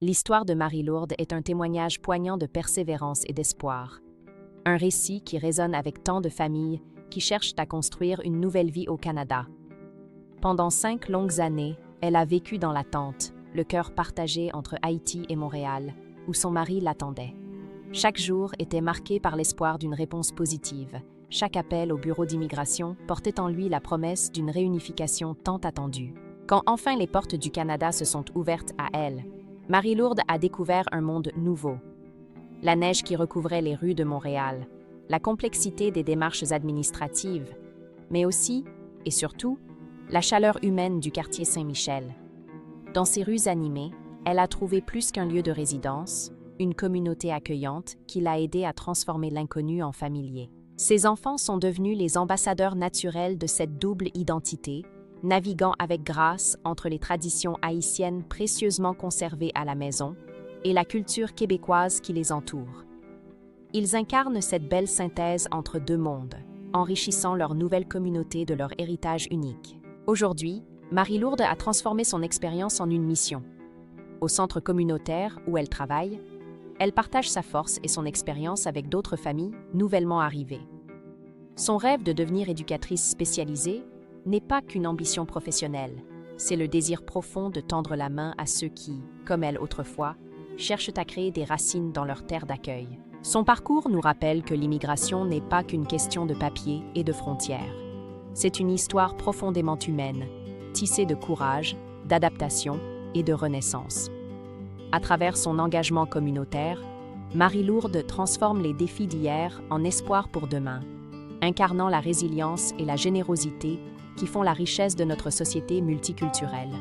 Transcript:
L'histoire de Marie-Lourdes est un témoignage poignant de persévérance et d'espoir. Un récit qui résonne avec tant de familles qui cherchent à construire une nouvelle vie au Canada. Pendant 5 longues années, elle a vécu dans l'attente, le cœur partagé entre Haïti et Montréal, où son mari l'attendait. Chaque jour était marqué par l'espoir d'une réponse positive. Chaque appel au bureau d'immigration portait en lui la promesse d'une réunification tant attendue. Quand enfin les portes du Canada se sont ouvertes à elle, Marie-Lourdes a découvert un monde nouveau. La neige qui recouvrait les rues de Montréal, la complexité des démarches administratives, mais aussi, et surtout, la chaleur humaine du quartier Saint-Michel. Dans ces rues animées, elle a trouvé plus qu'un lieu de résidence, une communauté accueillante qui l'a aidée à transformer l'inconnu en familier. Ses enfants sont devenus les ambassadeurs naturels de cette double identité, naviguant avec grâce entre les traditions haïtiennes précieusement conservées à la maison et la culture québécoise qui les entoure. Ils incarnent cette belle synthèse entre deux mondes, enrichissant leur nouvelle communauté de leur héritage unique. Aujourd'hui, Marie-Lourdes a transformé son expérience en une mission. Au centre communautaire où elle travaille, elle partage sa force et son expérience avec d'autres familles nouvellement arrivées. Son rêve de devenir éducatrice spécialisée n'est pas qu'une ambition professionnelle, c'est le désir profond de tendre la main à ceux qui, comme elle autrefois, cherchent à créer des racines dans leur terre d'accueil. Son parcours nous rappelle que l'immigration n'est pas qu'une question de papier et de frontières. C'est une histoire profondément humaine, tissée de courage, d'adaptation et de renaissance. À travers son engagement communautaire, Marie-Lourdes transforme les défis d'hier en espoir pour demain, incarnant la résilience et la générosité qui font la richesse de notre société multiculturelle.